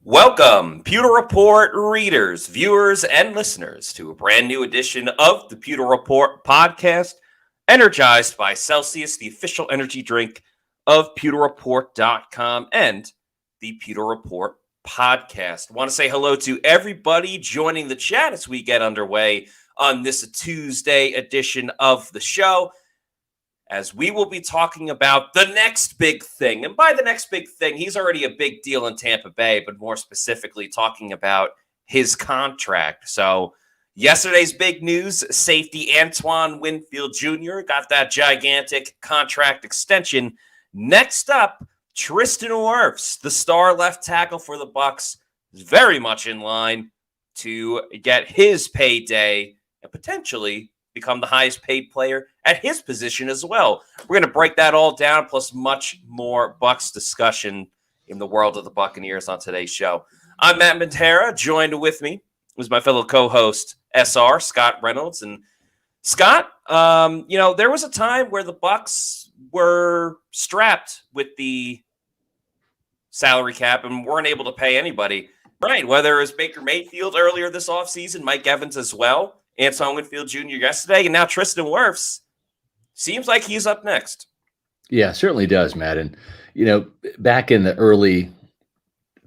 Welcome, Pewter Report readers, viewers, and listeners to a brand new edition of the Pewter Report podcast, energized by Celsius, the official energy drink of pewterreport.com and the Pewter Report podcast. I want to say hello to everybody joining the chat as we get underway on this Tuesday edition of the show, as we will be talking about the next big thing. And by the next big thing, he's already a big deal in Tampa Bay, but more specifically talking about his contract. So yesterday's big news, safety Antoine Winfield Jr. got that gigantic contract extension. Next up, Tristan Wirfs, the star left tackle for the Bucs, is very much in line to get his payday and potentially become the highest paid player at his position as well. We're going to break that all down, plus much more Bucs discussion in the world of the Buccaneers on today's show. I'm Matt Montera. Joined with me was my fellow co-host, SR, Scott Reynolds. And Scott, there was a time where the Bucs were strapped with the salary cap and weren't able to pay anybody. Right, whether it was Baker Mayfield earlier this offseason, Mike Evans as well, Antoine Winfield Jr. yesterday, and now Tristan Wirfs. Seems like he's up next. Yeah, certainly does, Matt. And, back in the early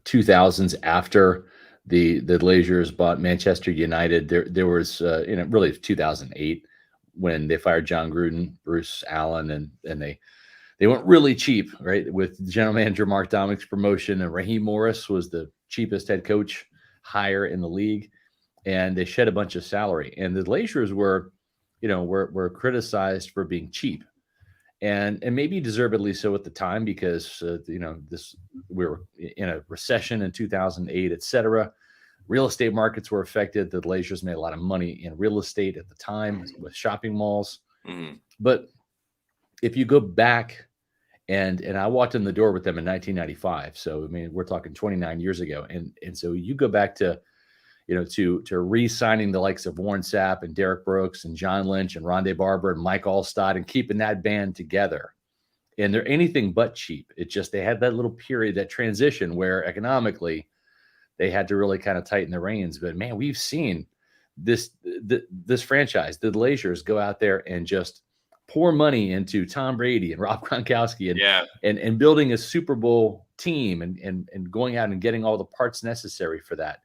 2000s, after the Glazers bought Manchester United, there was, really 2008, when they fired John Gruden, Bruce Allen, and they went really cheap, right? With general manager Mark Dominick's promotion, and Raheem Morris was the cheapest head coach hire in the league. And they shed a bunch of salary. And the Glazers were criticized for being cheap, and maybe deservedly so at the time, because we were in a recession in 2008, et cetera. Real estate markets were affected. The Glazers made a lot of money in real estate at the time with shopping malls. Mm-hmm. But if you go back, and I walked in the door with them in 1995, so we're talking 29 years ago, and so you go back to re-signing the likes of Warren Sapp and Derek Brooks and John Lynch and Rondé Barber and Mike Allstott and keeping that band together. And they're anything but cheap. It's just they had that little period, that transition where economically they had to really kind of tighten the reins. But man, we've seen this franchise, the Glazers, go out there and just pour money into Tom Brady and Rob Gronkowski and building a Super Bowl team and going out and getting all the parts necessary for that.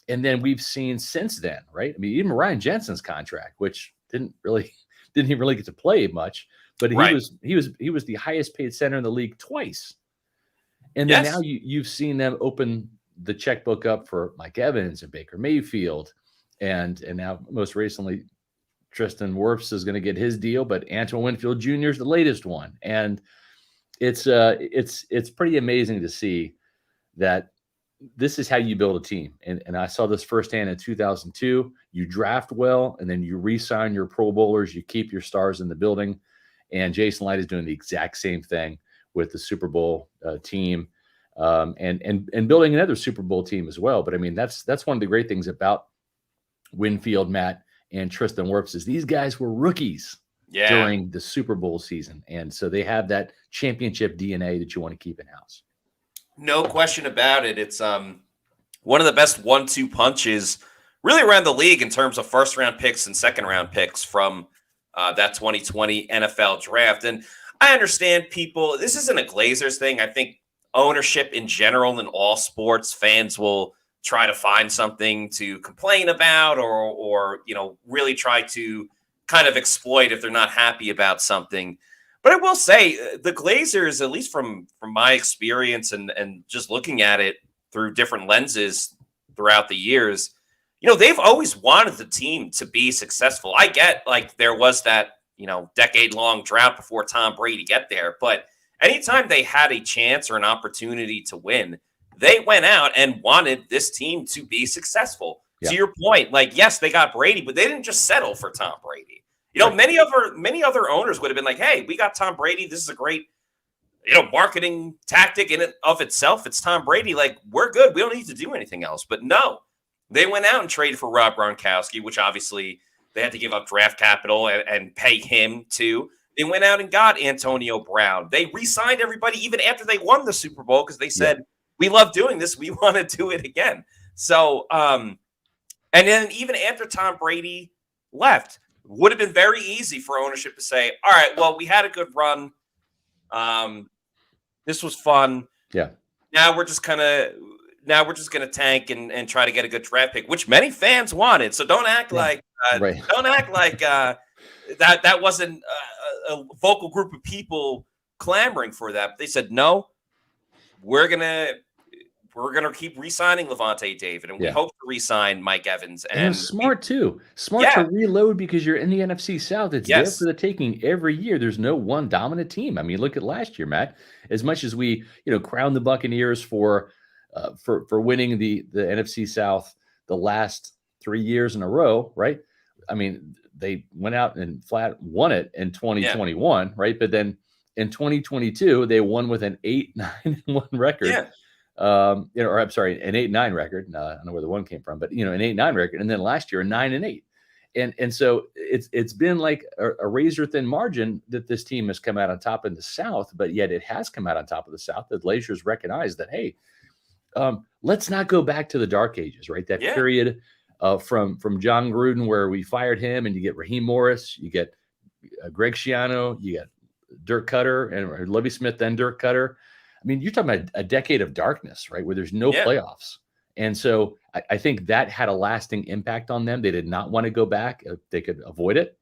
And then we've seen since then, right? Even Ryan Jensen's contract, which didn't he really get to play much, but he was the highest paid center in the league twice. And then now you've seen them open the checkbook up for Mike Evans and Baker Mayfield, and now most recently Tristan Wirfs is going to get his deal, but Antoine Winfield Jr. is the latest one, and it's pretty amazing to see that. This is how you build a team. And I saw this firsthand in 2002. You draft well, and then you re-sign your Pro Bowlers. You keep your stars in the building. And Jason Light is doing the exact same thing with the Super Bowl team and building another Super Bowl team as well. But, that's one of the great things about Winfield, Matt, and Tristan Wirfs is these guys were rookies during the Super Bowl season. And so they have that championship DNA that you want to keep in-house. No question about it. It's one of the best 1-2 punches really around the league in terms of first-round picks and second-round picks from that 2020 NFL draft. And I understand people, this isn't a Glazers thing. I think ownership in general in all sports, fans will try to find something to complain about or really try to kind of exploit if they're not happy about something. But I will say the Glazers, at least from my experience and just looking at it through different lenses throughout the years, they've always wanted the team to be successful. I get there was that, decade-long drought before Tom Brady get there. But anytime they had a chance or an opportunity to win, they went out and wanted this team to be successful. Yeah. To your point, yes, they got Brady, but they didn't just settle for Tom Brady. Many other owners would have been like, hey, we got Tom Brady. This is a great, marketing tactic in and of itself. It's Tom Brady. We're good. We don't need to do anything else. But no, they went out and traded for Rob Gronkowski, which obviously they had to give up draft capital and pay him too. They went out and got Antonio Brown. They re-signed everybody even after they won the Super Bowl because they said, we love doing this. We want to do it again. So, and then even after Tom Brady left, would have been very easy for ownership to say, all right, well, we had a good run. This was fun. Yeah. Now we're just gonna tank and try to get a good draft pick, which many fans wanted. So don't act like that wasn't a vocal group of people clamoring for that. They said no. We're gonna keep re-signing Levante David, and we hope to re-sign Mike Evans. And smart too. Smart to reload because you're in the NFC South. It's there for the taking every year. There's no one dominant team. I mean, look at last year, Matt. As much as we, crown the Buccaneers for winning the NFC South the last 3 years in a row, right? I mean, they went out and flat won it in 2021, right? But then in 2022, they won with an 8-9-1 record. Yeah. Or I'm sorry, an 8-9 record. I don't know where the one came from, but an 8-9 record, and then last year a 9-8, and so it's been like a razor thin margin that this team has come out on top in the South, but yet it has come out on top of the South. The Glazers recognize that, hey, let's not go back to the dark ages, right? That period from John Gruden where we fired him, and you get Raheem Morris, you get Greg Schiano, you get Dirk Cutter, and Lovie Smith, then Dirk Cutter. I mean, you're talking about a decade of darkness, right? Where there's no playoffs. And so I think that had a lasting impact on them. They did not want to go back if they could avoid it.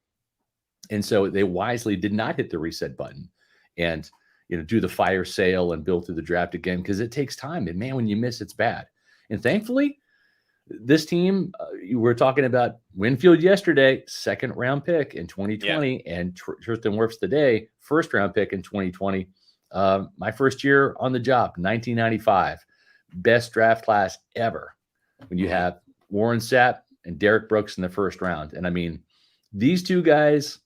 And so they wisely did not hit the reset button and, do the fire sale and build through the draft again, because it takes time. And man, when you miss, it's bad. And thankfully, this team, you were talking about Winfield yesterday, 2nd round pick in 2020, and Tristan Wirfs today, 1st round pick in 2020. My first year on the job, 1995, best draft class ever. When you have Warren Sapp and Derek Brooks in the 1st round. And I mean, these two guys,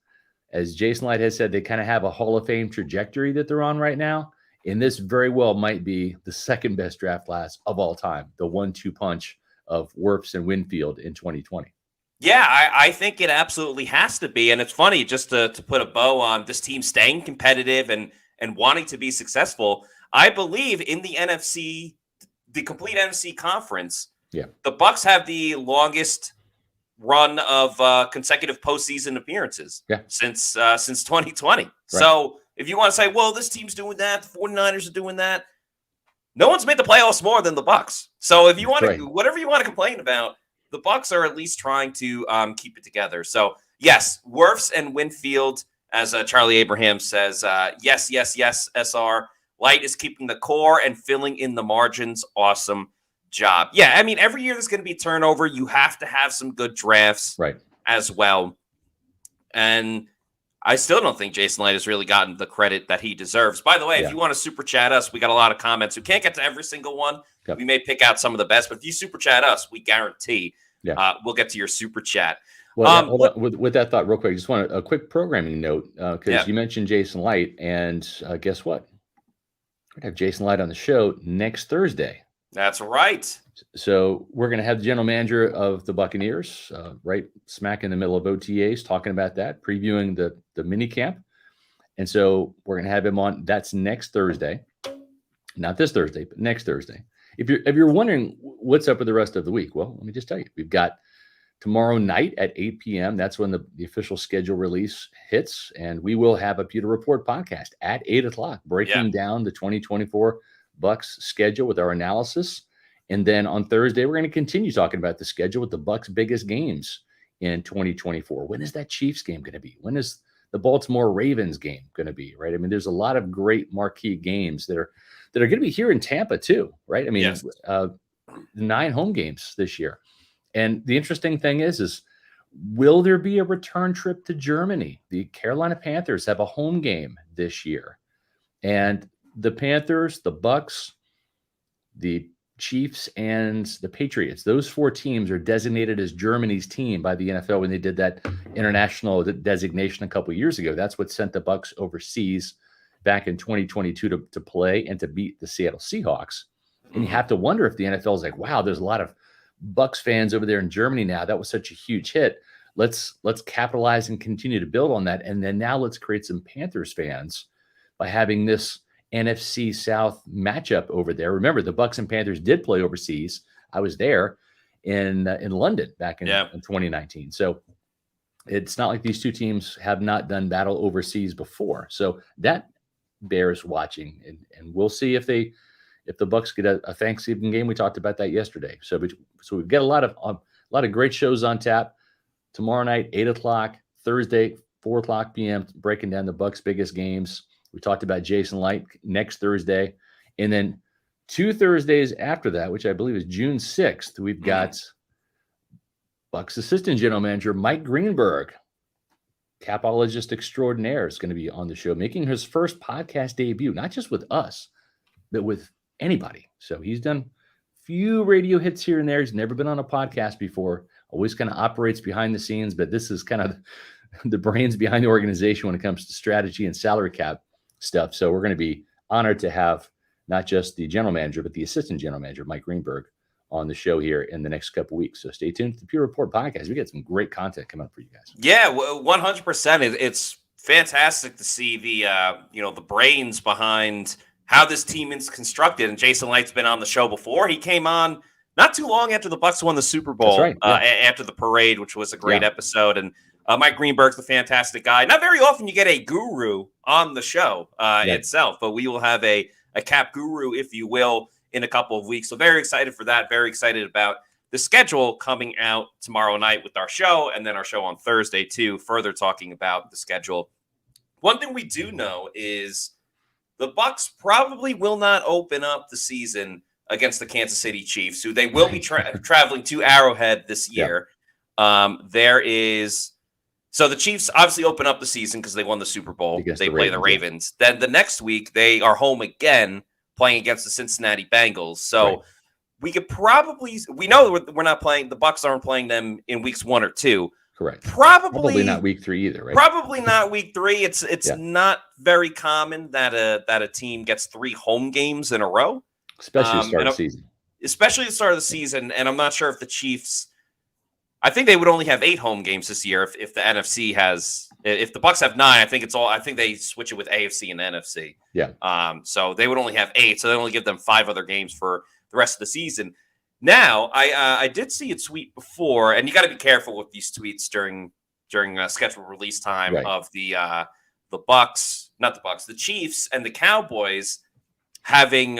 as Jason Light has said, they kind of have a Hall of Fame trajectory that they're on right now. And this very well might be the 2nd best draft class of all time, the 1-2 punch of Wirfs and Winfield in 2020. Yeah, I think it absolutely has to be. And it's funny, just to put a bow on this team staying competitive and wanting to be successful. I believe in the NFC, the complete NFC conference, the Bucs have the longest run of consecutive postseason appearances since 2020. Right. So if you want to say, well, this team's doing that, the 49ers are doing that, no one's made the playoffs more than the Bucs. So if you want to, whatever you want to complain about, the Bucs are at least trying to keep it together. So yes, Wirfs and Winfield, as Charlie Abraham says, yes, SR. Light is keeping the core and filling in the margins. Awesome job. Yeah, I mean, every year there's going to be turnover. You have to have some good drafts as well. And I still don't think Jason Light has really gotten the credit that he deserves. By the way, if you want to super chat us, we got a lot of comments. We can't get to every single one. We may pick out some of the best, but if you super chat us, we guarantee we'll get to your super chat. Well, with that thought real quick, I just want a quick programming note, because you mentioned Jason Light, and guess what? We're going to have Jason Light on the show next Thursday. That's right. So we're going to have the general manager of the Buccaneers right smack in the middle of OTAs talking about that, previewing the mini camp. And so we're going to have him on. That's next Thursday. Not this Thursday, but next Thursday. If you're wondering what's up with the rest of the week, well, let me just tell you. We've got tomorrow night at 8 p.m. That's when the official schedule release hits. And we will have a Pewter Report podcast at 8 o'clock, breaking down the 2024 Bucs schedule with our analysis. And then on Thursday, we're going to continue talking about the schedule with the Bucs' biggest games in 2024. When is that Chiefs game going to be? When is the Baltimore Ravens game going to be, right? I mean, there's a lot of great marquee games that are going to be here in Tampa too, right? I mean, 9 home games this year. And the interesting thing is will there be a return trip to Germany? The Carolina Panthers have a home game this year. And the Panthers, the Bucs, the Chiefs, and the Patriots, those 4 teams are designated as Germany's team by the NFL when they did that international designation a couple of years ago. That's what sent the Bucs overseas back in 2022 to play and to beat the Seattle Seahawks. And you have to wonder if the NFL is like, wow, there's a lot of Bucs fans over there in Germany now. That was such a huge hit. Let's capitalize and continue to build on that. And then now let's create some Panthers fans by having this NFC South matchup over there. Remember, the Bucs and Panthers did play overseas. I was there in London back in 2019. So it's not like these two teams have not done battle overseas before. So that bears watching, and we'll see if the Bucs get a Thanksgiving game. We talked about that yesterday. So we've got a lot of great shows on tap tomorrow night, 8:00, Thursday, 4:00 p.m. breaking down the Bucs' biggest games. We talked about Jason Light next Thursday, and then 2 Thursdays after that, which I believe is June 6th, we've got Bucs assistant general manager Mike Greenberg, capologist extraordinaire, is going to be on the show, making his first podcast debut, not just with us, but with anybody. So he's done a few radio hits here and there. He's never been on a podcast before, always kind of operates behind the scenes, but this is kind of the brains behind the organization when it comes to strategy and salary cap stuff. So we're going to be honored to have not just the general manager, but the assistant general manager, Mike Greenberg, on the show here in the next couple of weeks. So stay tuned to the Pewter Report podcast. We got some great content coming up for you guys. Yeah, 100%. It's fantastic to see the brains behind how this team is constructed. And Jason Light's been on the show before. He came on not too long after the Bucs won the Super Bowl, That's right, after the parade, which was a great episode. And Mike Greenberg's a fantastic guy. Not very often you get a guru on the show itself, but we will have a cap guru, if you will, in a couple of weeks. So very excited for that. Very excited about the schedule coming out tomorrow night with our show, and then our show on Thursday too, further talking about the schedule. One thing we do know is the Bucs probably will not open up the season against the Kansas City Chiefs, who they will be traveling to Arrowhead this year. So the Chiefs obviously open up the season because they won the Super Bowl. They play the Ravens. Then the next week they are home again, playing against the Cincinnati Bengals. So we could we know we're not playing, the Bucs aren't playing them in weeks 1 or 2. Correct. Probably not week 3 either, right? Probably not week 3. It's not very common that a team gets 3 home games in a row. Especially at the start of the season. Especially at the start of the season. And I'm not sure if the Chiefs, I think they would only have 8 home games this year if the NFC has, if the Bucs have 9, I think they switch it with AFC and NFC. Yeah. So they would only have 8, so they only give them 5 other games for the rest of the season. Now, I did see a tweet before, and you got to be careful with these tweets during scheduled release time of the Bucs, not the Bucs, the Chiefs and the Cowboys having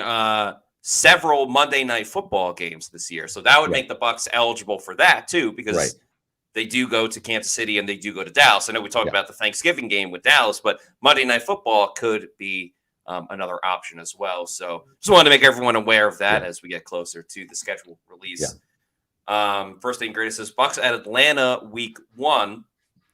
several Monday Night Football games this year. So that would make the Bucs eligible for that too, because they do go to Kansas City and they do go to Dallas. I know we talked about the Thanksgiving game with Dallas, but Monday Night Football could be another option as well. So just wanted to make everyone aware of that as we get closer to the schedule release. First thing greatest is Bucs at Atlanta week 1.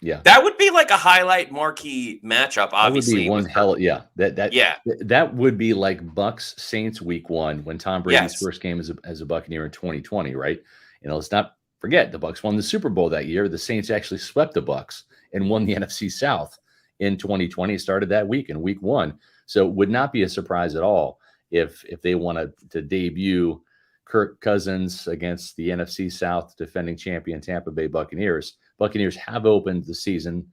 Yeah, that would be like a highlight marquee matchup. Obviously, that would be one hell. That would be like Bucs Saints week 1 when Tom Brady's first game as a Buccaneer in 2020, right? Let's not forget the Bucs won the Super Bowl that year. The Saints actually swept the Bucs and won the NFC South in 2020. It started that week in week 1, so it would not be a surprise at all if they wanted to debut Kirk Cousins against the NFC South defending champion Tampa Bay Buccaneers. Buccaneers have opened the season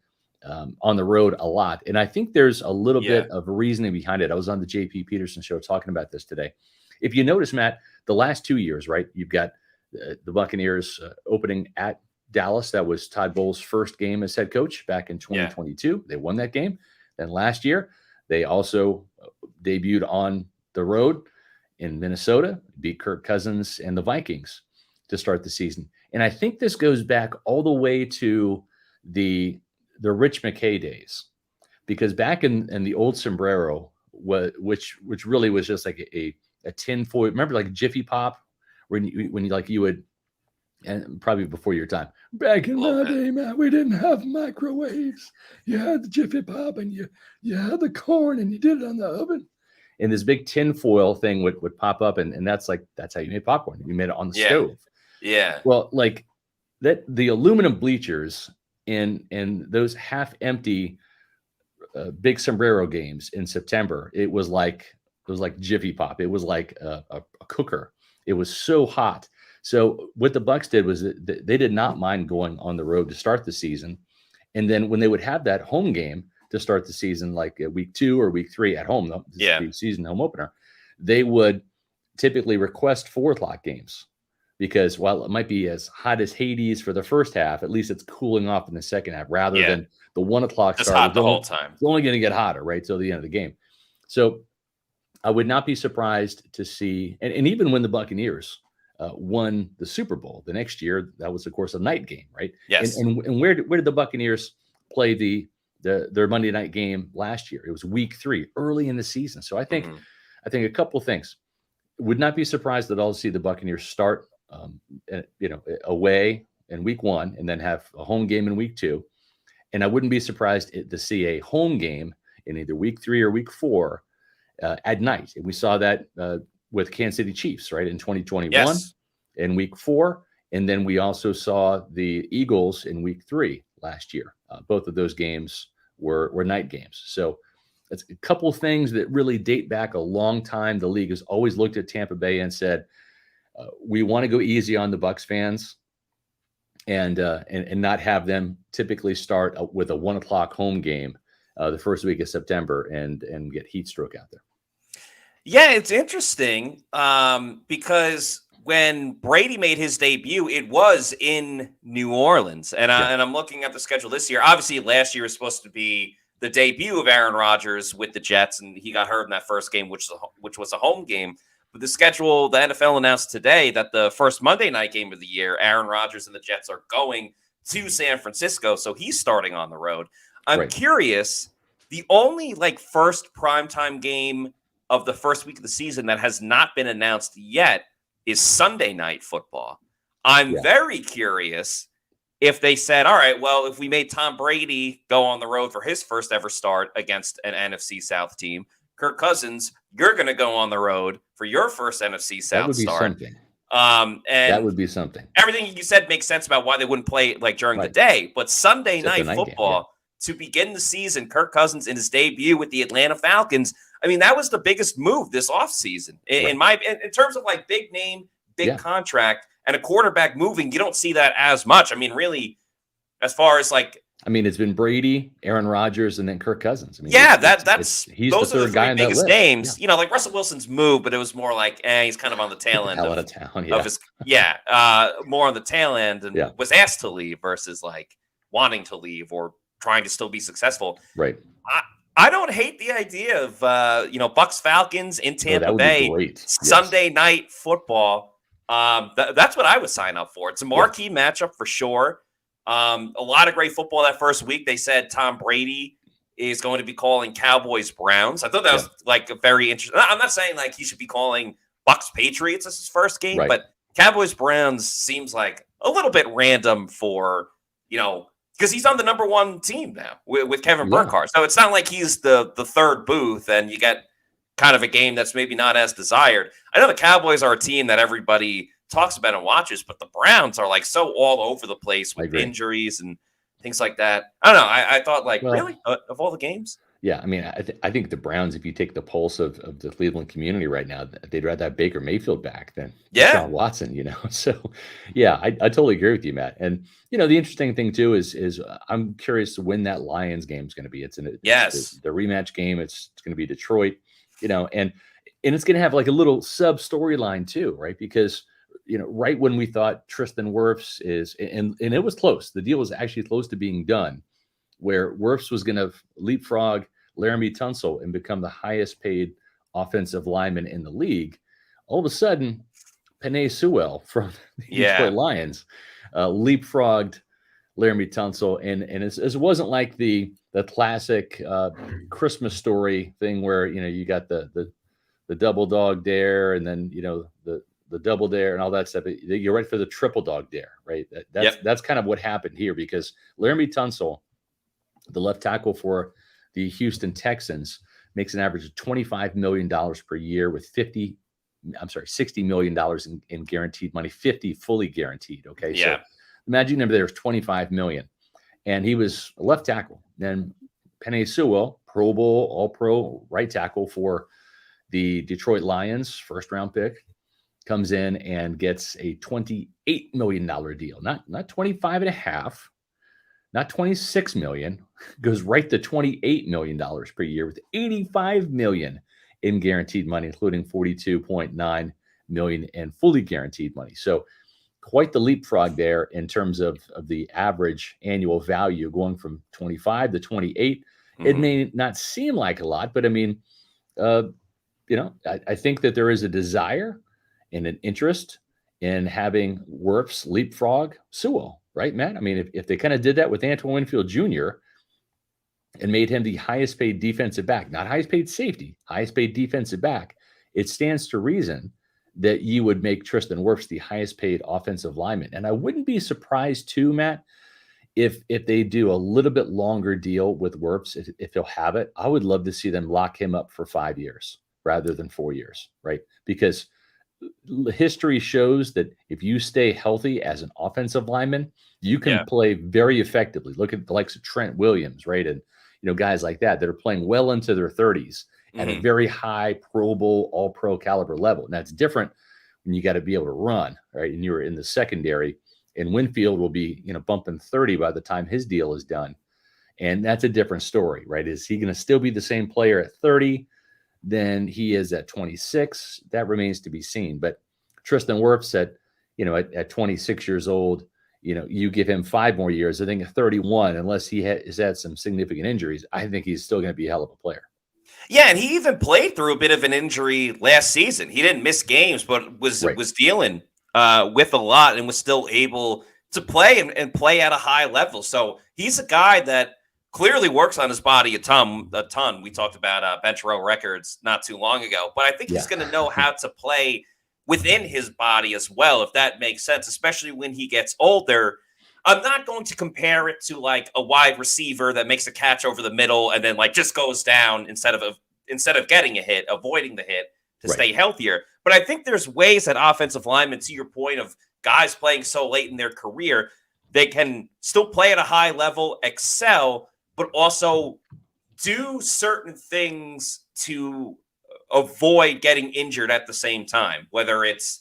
on the road a lot. And I think there's a little bit of reasoning behind it. I was on the JP Peterson show talking about this today. If you notice, Matt, the last 2 years, right, you've got the Buccaneers opening at Dallas. That was Todd Bowles' first game as head coach back in 2022. They won that game. Then last year, they also debuted on the road in Minnesota, beat Kirk Cousins and the Vikings to start the season. And I think this goes back all the way to the Rich McKay days, because back in the old sombrero, which really was just like a tin foil. Remember, like Jiffy Pop, when you would, and probably before your time. Back in my day, man, we didn't have microwaves. You had the Jiffy Pop, and you had the corn, and you did it on the oven. And this big tin foil thing would pop up, and that's how you made popcorn. You made it on the stove. Yeah. Well, like that, the aluminum bleachers in those half empty big sombrero games in September, it was like Jiffy Pop. It was like a cooker. It was so hot. So what the Bucs did was that they did not mind going on the road to start the season, and then when they would have that home game, to start the season, like week 2 or week 3 at home, though, this is the season home opener, they would typically request 4 o'clock games because while it might be as hot as Hades for the first half, at least it's cooling off in the second half rather than the 1 o'clock It's start. hot the whole time. It's only going to get hotter, right? Till the end of the game. So I would not be surprised to see, and even when the Buccaneers won the Super Bowl the next year, that was, of course, a night game, right? Yes. And where did the Buccaneers play their Monday night game last year? It was week 3, early in the season. So I think a couple of things. Would not be surprised at all to see the Buccaneers start, away in week 1 and then have a home game in week 2. And I wouldn't be surprised to see a home game in either week 3 or week 4 at night. And we saw that with Kansas City Chiefs, right, in 2021 in week 4. And then we also saw the Eagles in week 3 last year. Both of those games were night games. So it's a couple of things that really date back a long time. The league has always looked at Tampa Bay and said, we want to go easy on the Bucs fans and not have them typically start with a 1 o'clock home game the first week of September and get heat stroke out there. Yeah, it's interesting because when Brady made his debut, it was in New Orleans. And I'm looking at the schedule this year. Obviously, last year was supposed to be the debut of Aaron Rodgers with the Jets, and he got hurt in that first game, which was a home game. But the schedule, the NFL announced today that the first Monday night game of the year, Aaron Rodgers and the Jets are going to San Francisco, so he's starting on the road. I'm curious, the only first primetime game of the first week of the season that has not been announced yet is Sunday Night Football. I'm very curious if they said, all right, well, if we made Tom Brady go on the road for his first ever start against an NFC South team, Kirk Cousins, you're going to go on the road for your first NFC South start. Something. And that would be something. Everything you said makes sense about why they wouldn't play during the day. But Sunday Night Football, to begin the season, Kirk Cousins in his debut with the Atlanta Falcons, I mean, that was the biggest move this offseason. In terms of big name, big contract, and a quarterback moving, you don't see that as much. I mean, really, as far as it's been Brady, Aaron Rodgers, and then Kirk Cousins. I mean, he's those the third guy in that list. Names. Yeah. Russell Wilson's move, but it was more he's kind of on the tail end of town. Of his, more on the tail end, and was asked to leave versus wanting to leave or trying to still be successful. Right. I don't hate the idea of Bucs Falcons in Tampa Bay Sunday Night Football. That's what I would sign up for. It's a marquee matchup for sure. A lot of great football that first week. They said Tom Brady is going to be calling Cowboys Browns. I thought that was a very interesting. I'm not saying he should be calling Bucs Patriots as his first game, but Cowboys Browns seems like a little bit random for because he's on the number 1 team now with Kevin Burkhardt. So it's not like he's the third booth and you get kind of a game that's maybe not as desired. I know the Cowboys are a team that everybody talks about and watches, but the Browns are so all over the place with injuries and things like that. I don't know. I thought really of all the games. Yeah, I mean, I think the Browns, if you take the pulse of the Cleveland community right now, they'd rather have Baker Mayfield back than Deshaun Watson, So, I totally agree with you, Matt. And, the interesting thing, too, is I'm curious when that Lions game is going to be. It's the rematch game. It's going to be Detroit, and it's going to have a little sub storyline, too, right? Because, right when we thought Tristan Wirfs and it was close. The deal was actually close to being done, where Wirfs was going to leapfrog Laramie Tunsil and become the highest paid offensive lineman in the league. All of a sudden, Penei Sewell from the Detroit Lions leapfrogged Laramie Tunsil. And it wasn't like the classic Christmas story thing where, you got the double dog dare and then, the double dare and all that stuff. You're right for the triple dog dare, right? That's kind of what happened here because Laramie Tunsil, the left tackle for the Houston Texans, makes an average of $25 million per year with $60 million in guaranteed money, 50 fully guaranteed. Okay. So imagine number there was 25 million and he was a left tackle. Then Penei Sewell, Pro Bowl, all pro right tackle for the Detroit Lions, first round pick, comes in and gets a $28 million deal, not 25 and a half, not $26 million, goes right to $28 million per year with $85 million in guaranteed money, including $42.9 million in fully guaranteed money. So quite the leapfrog there in terms of the average annual value going from 25 to 28. It may not seem like a lot, but I mean, I think that there is a desire and an interest in having Wirfs leapfrog Sewell, right, Matt? I mean, if they kind of did that with Antoine Winfield Jr. and made him the highest paid defensive back, not highest paid safety, highest paid defensive back, it stands to reason that you would make Tristan Wirfs the highest paid offensive lineman. And I wouldn't be surprised too, Matt, if they do a little bit longer deal with Wirfs, if he'll have it. I would love to see them lock him up for 5 years rather than 4 years, right? Because history shows that if you stay healthy as an offensive lineman, you can play very effectively. Look at the likes of Trent Williams, right? And, guys like that are playing well into their 30s at a very high Pro Bowl, all-pro caliber level. And that's different when you got to be able to run, right? And you're in the secondary, and Winfield will be, bumping 30 by the time his deal is done. And that's a different story, right? Is he going to still be the same player at 30 than he is at 26? That remains to be seen. But Tristan Wirfs at 26 years old, you give him 5 more years. I think at 31, unless he has had some significant injuries, I think he's still going to be a hell of a player. Yeah, and he even played through a bit of an injury last season. He didn't miss games, but was dealing with a lot and was still able to play and play at a high level. So he's a guy that clearly works on his body a ton. We talked about bench row records not too long ago, but I think he's going to know how to play within his body as well, if that makes sense, especially when he gets older. I'm not going to compare it to like a wide receiver that makes a catch over the middle and then like just goes down instead of getting a hit, avoiding the hit to stay healthier. But I think there's ways that offensive linemen, to your point of guys playing so late in their career, they can still play at a high level, excel, but also do certain things to avoid getting injured at the same time, whether it's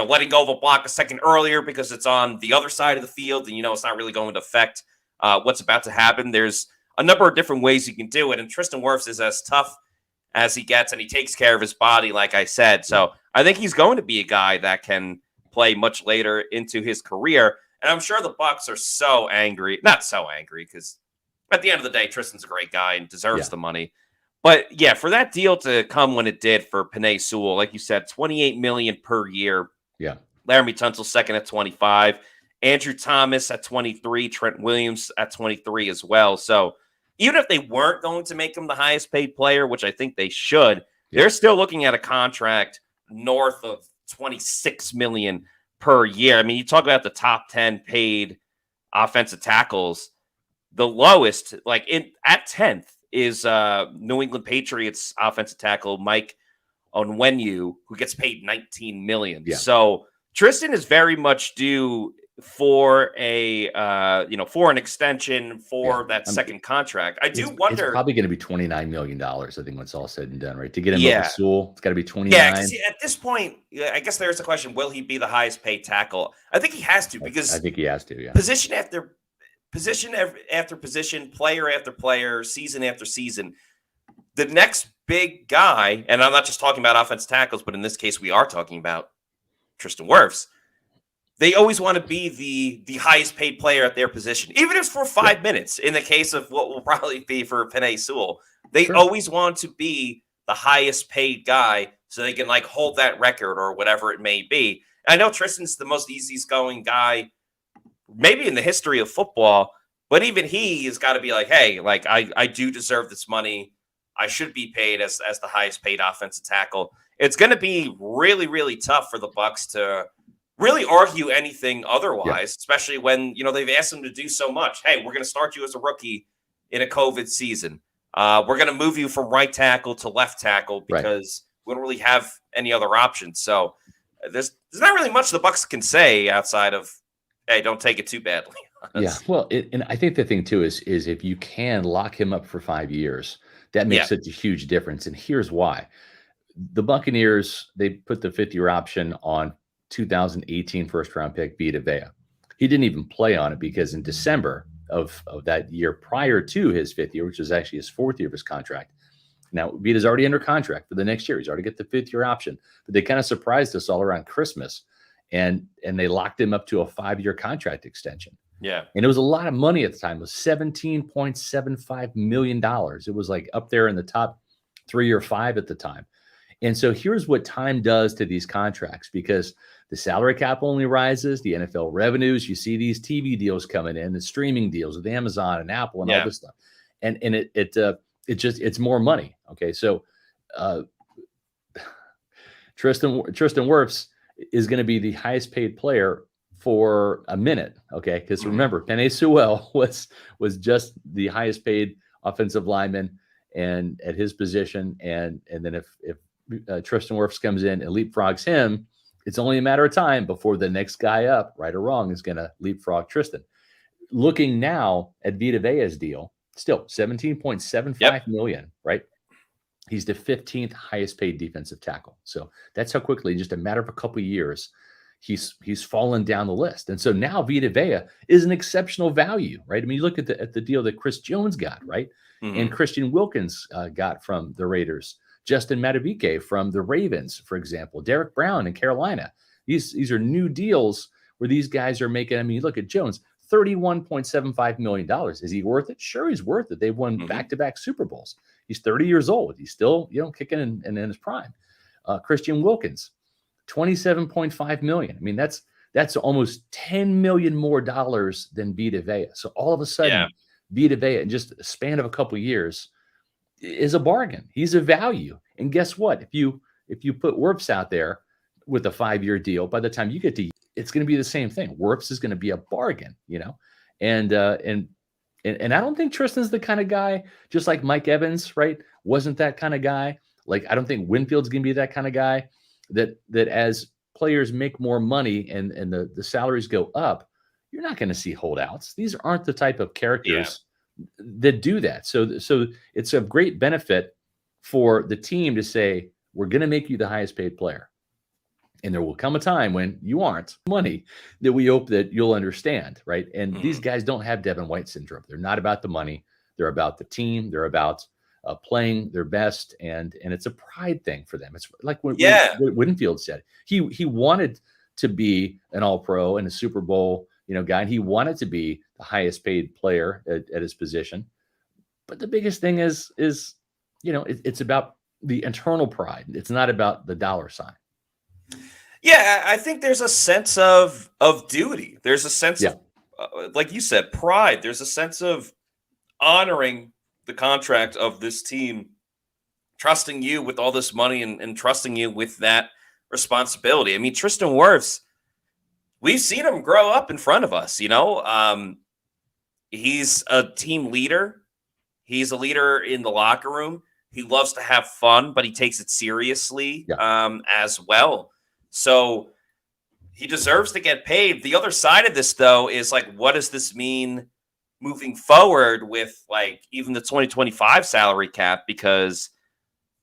letting go of a block a second earlier because it's on the other side of the field and it's not really going to affect what's about to happen. There's a number of different ways you can do it, and Tristan Wirfs is as tough as he gets, and he takes care of his body, like I said. So I think he's going to be a guy that can play much later into his career, and I'm sure the Bucs are so angry. Not so angry, because at the end of the day, Tristan's a great guy and deserves the money. But yeah, for that deal to come when it did for Penei Sewell, like you said, $28 million per year. Yeah. Laramie Tunsil second at 25, Andrew Thomas at 23, Trent Williams at 23 as well. So even if they weren't going to make him the highest paid player, which I think they should, they're still looking at a contract north of $26 million per year. I mean, you talk about the top 10 paid offensive tackles, the lowest, at 10th, is New England Patriots offensive tackle Mike Onwenu, who gets paid $19 million. Yeah. So Tristan is very much due for for an extension for that second contract. I do wonder. It's probably going to be $29 million, I think, when it's all said and done, right? To get him up to Sewell, it's got to be 29. Yeah, at this point, I guess there's a question: will he be the highest paid tackle? I think he has to, because I think he has to. Yeah, position after position, player after player, season after season. The next big guy, and I'm not just talking about offensive tackles, but in this case, we are talking about Tristan Wirfs. They always want to be the highest paid player at their position, even if it's for 5 minutes. In the case of what will probably be for Penei Sewell, they always want to be the highest paid guy so they can hold that record or whatever it may be. And I know Tristan's the most easiest going guy, maybe in the history of football, but even he has got to be hey, I do deserve this money. I should be paid as the highest paid offensive tackle. It's going to be really, really tough for the Bucs to really argue anything otherwise, especially when, they've asked him to do so much. Hey, we're going to start you as a rookie in a COVID season. We're going to move you from right tackle to left tackle because we don't really have any other options. So there's not really much the Bucs can say outside of, hey, don't take it too badly. Yeah, well, and I think the thing too is if you can lock him up for 5 years, that makes such a huge difference. And here's why. The Buccaneers, they put the 50-year option on 2018 first-round pick Vita Vea. He didn't even play on it because in December, of that year prior to his 5th year, which was actually his 4th year of his contract. Now, Vita's already under contract for the next year. He's already got the 5th year option, but they kind of surprised us all around Christmas, and they locked him up to a 5-year contract extension. Yeah. And it was a lot of money at the time. It was $17.75 million. It was like up there in the top 3 or 5 at the time. And so here's what time does to these contracts, because the salary cap only rises, the NFL revenues, you see these TV deals coming in, the streaming deals with Amazon and Apple and all this stuff. And it's more money. Okay. So Tristan Wirfs is going to be the highest paid player for a minute. Okay. Because remember, Penei Sewell was just the highest paid offensive lineman and at his position. And then if Tristan Wirfs comes in and leapfrogs him, it's only a matter of time before the next guy up, right or wrong, is going to leapfrog Tristan. Looking now at Vita Vea's deal, still $17.75 million, right? He's the 15th highest paid defensive tackle. So that's how quickly, in just a matter of a couple of years, he's fallen down the list. And so now Vita Vea is an exceptional value, right? I mean, you look at the deal that Chris Jones got, right? And Christian Wilkins got from the Raiders. Justin Madubuike from the Ravens, for example, Derek Brown in Carolina. These are new deals where these guys are making. I mean, you look at Jones, $31.75 million. Is he worth it? Sure, he's worth it. They've won back-to-back Super Bowls. He's 30 years old. He's still, kicking in his prime. Christian Wilkins, $27.5 million. I mean, that's almost $10 million more dollars than Vita Vea. So all of a sudden, Vita Vea, in just a span of a couple of years, is a bargain. He's a value. And guess what? If you put Wirfs out there with a 5-year deal, by the time you get to, it's going to be the same thing. Wirfs is going to be a bargain, and I don't think Tristan's the kind of guy, just like Mike Evans, right? Wasn't that kind of guy. Like, I don't think Winfield's going to be that kind of guy that as players make more money and the salaries go up, you're not going to see holdouts. These aren't the type of characters that do that. So it's a great benefit for the team to say, we're going to make you the highest paid player. And there will come a time when you aren't money that we hope that you'll understand, right? And these guys don't have Devin White syndrome. They're not about the money. They're about the team. They're about playing their best. And it's a pride thing for them. It's like what Winfield said. He wanted to be an All-Pro and a Super Bowl guy, and he wanted to be the highest paid player at his position. But the biggest thing is it's about the internal pride. It's not about the dollar sign. Yeah, I think there's a sense of duty. There's a sense of, like you said, pride. There's a sense of honoring the contract of this team, trusting you with all this money and trusting you with that responsibility. I mean, Tristan Wirfs, we've seen him grow up in front of us, He's a team leader. He's a leader in the locker room. He loves to have fun, but he takes it seriously as well. So he deserves to get paid. The other side of this, though, is like, what does this mean moving forward with like even the 2025 salary cap? Because,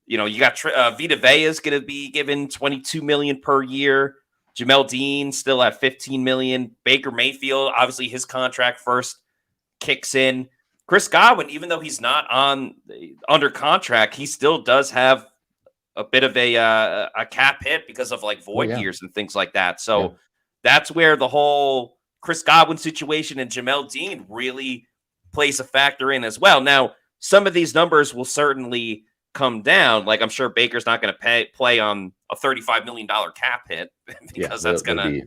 you got Vita Vea is going to be given $22 million per year. Jamel Dean still at $15 million. Baker Mayfield, obviously his contract first kicks in. Chris Godwin, even though he's not under contract, he still does have a bit of a cap hit because of like void years and things like that. So that's where the whole Chris Godwin situation and Jamel Dean really plays a factor in as well. Now, some of these numbers will certainly come down. Like, I'm sure Baker's not going to play on a $35 million cap hit because that's going to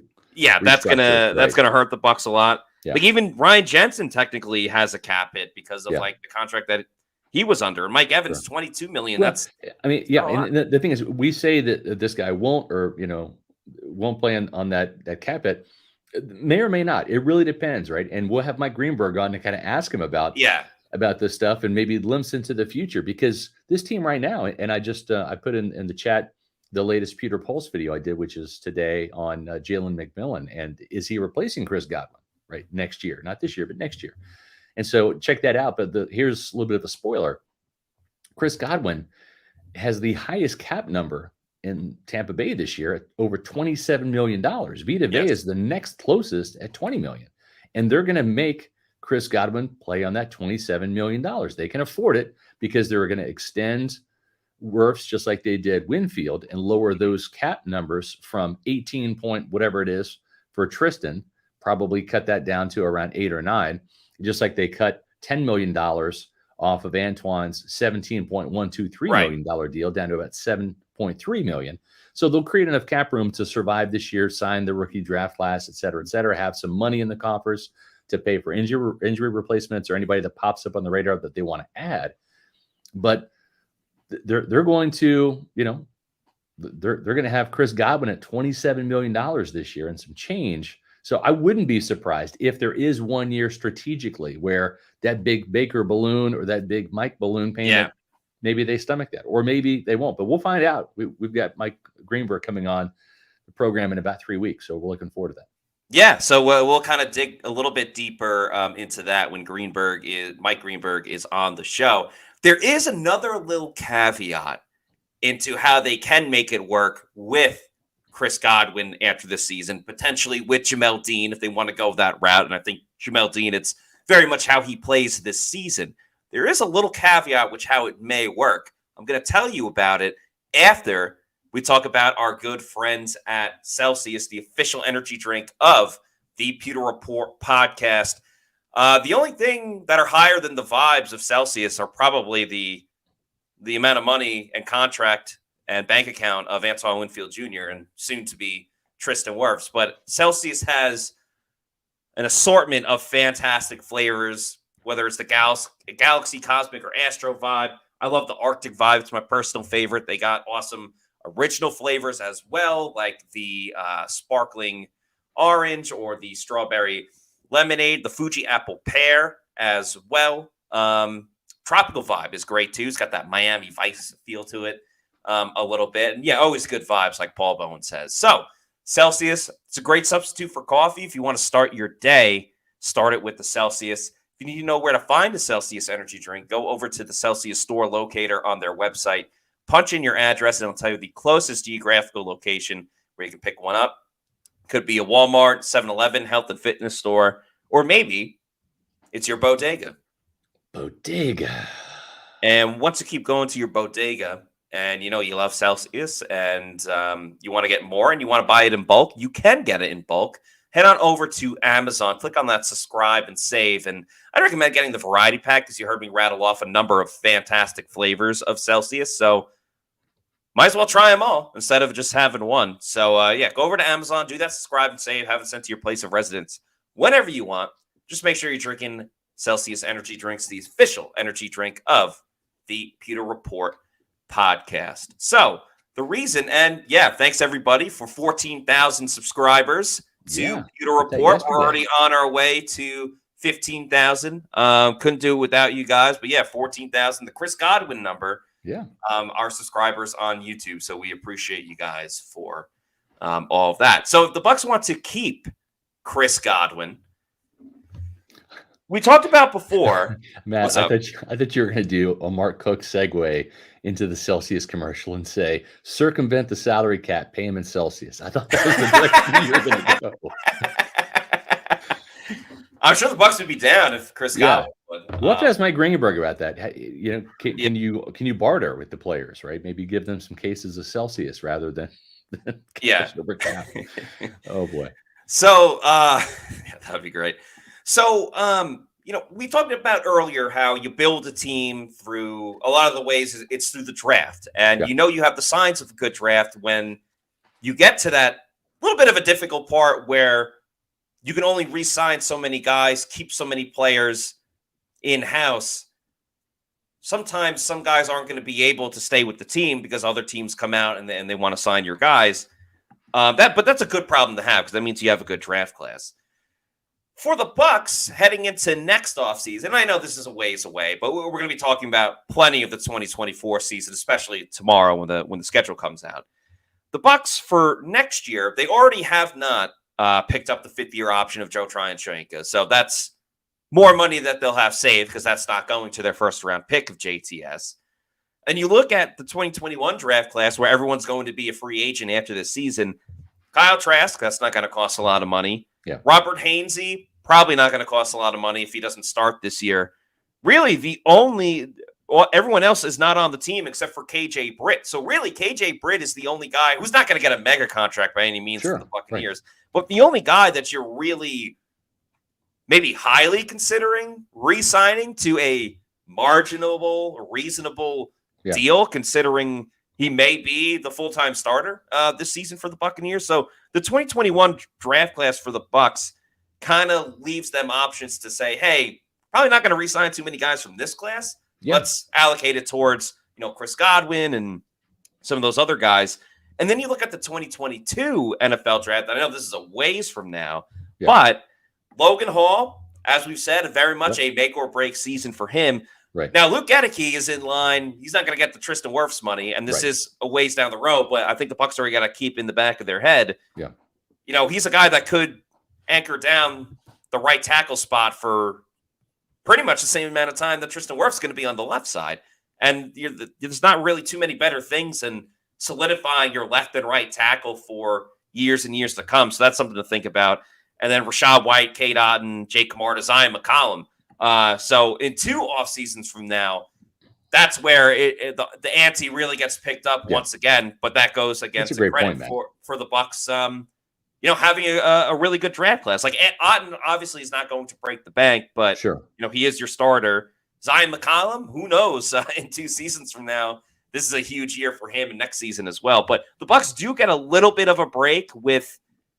hurt the Bucs a lot. Yeah. Like, even Ryan Jensen technically has a cap hit because of like the contract that he was under. And Mike Evans, $22 million. Well, and the thing is, we say that this guy won't play on that cap hit. May or may not. It really depends, right? And we'll have Mike Greenberg on to kind of ask him about this stuff and maybe glimpse into the future, because this team right now, and I just I put in the chat the latest Pewter Pulse video I did, which is today on Jalen McMillan, and is he replacing Chris Godwin right next year? Not this year, but next year. And so check that out. But here's a little bit of a spoiler. Chris Godwin has the highest cap number in Tampa Bay this year at over $27 million. Vita Vea is the next closest at $20 million. And they're going to make Chris Godwin play on that $27 million. They can afford it because they're going to extend Wirfs just like they did Winfield and lower those cap numbers from 18 point whatever it is for Tristan, probably cut that down to around 8 or 9, just like they cut $10 million off of Antoine's $17.123 million deal down to about $7.3 million. So they'll create enough cap room to survive this year, sign the rookie draft class, et cetera, have some money in the coffers to pay for injury replacements or anybody that pops up on the radar that they want to add. But they're going to, they're going to have Chris Godwin at $27 million this year and some change. So I wouldn't be surprised if there is 1 year strategically where that big Baker balloon or that big Mike balloon payment, maybe they stomach that, or maybe they won't. But we'll find out. We've got Mike Greenberg coming on the program in about 3 weeks, so we're looking forward to that. Yeah, so we'll kind of dig a little bit deeper into that when Mike Greenberg is on the show. There is another little caveat into how they can make it work with Chris Godwin after this season, potentially with Jamel Dean if they want to go that route. And I think Jamel Dean, it's very much how he plays this season. There is a little caveat which how it may work. I'm going to tell you about it after we talk about our good friends at Celsius, the official energy drink of the Pewter Report podcast. The only thing that are higher than the vibes of Celsius are probably the amount of money and contract and bank account of Antoine Winfield Jr. and soon to be Tristan Wirfs. But Celsius has an assortment of fantastic flavors, whether it's the Galaxy, Cosmic, or Astro vibe. I love the Arctic vibe. It's my personal favorite. They got awesome original flavors as well, like the sparkling orange or the strawberry lemonade, the Fuji apple pear as well. Tropical vibe is great too. It's got that Miami Vice feel to it a little bit. And yeah, always good vibes like Paul Bowen says. So Celsius, it's a great substitute for coffee. If you want to start your day, start it with the Celsius. If you need to know where to find a Celsius energy drink, go over to the Celsius store locator on their website. Punch in your address and it'll tell you the closest geographical location where you can pick one up. Could be a Walmart, 7-Eleven, health and fitness store, or maybe it's your bodega. Bodega. And once you keep going to your bodega and you love Celsius and you want to get more and you want to buy it in bulk, you can get it in bulk. Head on over to Amazon, click on that subscribe and save. And I recommend getting the variety pack because you heard me rattle off a number of fantastic flavors of Celsius. So might as well try them all instead of just having one. So go over to Amazon, do that subscribe and save, have it sent to your place of residence whenever you want. Just make sure you're drinking Celsius energy drinks, the official energy drink of the Pewter Report podcast. So the reason, and thanks everybody for 14,000 subscribers to Pewter Report. We're already on our way to 15,000. Couldn't do it without you guys, but 14,000, the Chris Godwin number. Our subscribers on YouTube. So we appreciate you guys for all of that. So if the Bucs want to keep Chris Godwin, we talked about before. Matt, I thought you were going to do a Mark Cook segue into the Celsius commercial and say, circumvent the salary cap, pay him in Celsius. I thought that was the direction you were going to go. I'm sure the Bucs would be down if Chris Godwin would. We'll have to ask Mike Greenberg about that. Can you barter with the players, right? Maybe give them some cases of Celsius rather than cash over cap. Oh boy. So that'd be great. So we talked about earlier how you build a team through a lot of the ways it's through the draft. And you have the signs of a good draft when you get to that little bit of a difficult part where you can only re-sign so many guys, keep so many players in-house. Sometimes some guys aren't going to be able to stay with the team because other teams come out and they want to sign your guys. But that's a good problem to have because that means you have a good draft class. For the Bucs heading into next offseason, I know this is a ways away, but we're going to be talking about plenty of the 2024 season, especially tomorrow when the schedule comes out. The Bucs for next year, they already have not picked up the fifth-year option of Joe Tryon-Shoyinka. So that's more money that they'll have saved because that's not going to their first-round pick of JTS. And you look at the 2021 draft class where everyone's going to be a free agent after this season. Kyle Trask, that's not going to cost a lot of money. Yeah. Robert Hainsey, Probably not going to cost a lot of money if he doesn't start this year. Really, everyone else is not on the team except for KJ Britt. So really, KJ Britt is the only guy who's not going to get a mega contract by any means for the Buccaneers. Right. But the only guy that you're really maybe highly considering re-signing to a marginable, reasonable deal, considering he may be the full-time starter this season for the Buccaneers. So the 2021 draft class for the Bucs kind of leaves them options to say, hey, probably not going to re-sign too many guys from this class. Yeah. Let's allocate it towards, Chris Godwin and some of those other guys. And then you look at the 2022 NFL draft. I know this is a ways from now, but Logan Hall, as we've said, very much a make or break season for him. Right. Now, Luke Gedeke is in line. He's not going to get the Tristan Wirfs money, and this is a ways down the road, but I think the Bucs already got to keep in the back of their head. Yeah. He's a guy that could anchor down the right tackle spot for pretty much the same amount of time that Tristan Wirfs is going to be on the left side. And there's not really too many better things than solidifying your left and right tackle for years and years to come. So that's something to think about. And then Rashad White, K. Dotton, Jake Camarda, Zion McCollum. So in 2 off seasons from now, that's where the ante really gets picked up once again. But that goes against the credit for the Bucs. Having a really good draft class. Like Otten obviously is not going to break the bank, but he is your starter. Zion McCollum, who knows? In 2 seasons from now, this is a huge year for him and next season as well. But the Bucs do get a little bit of a break with.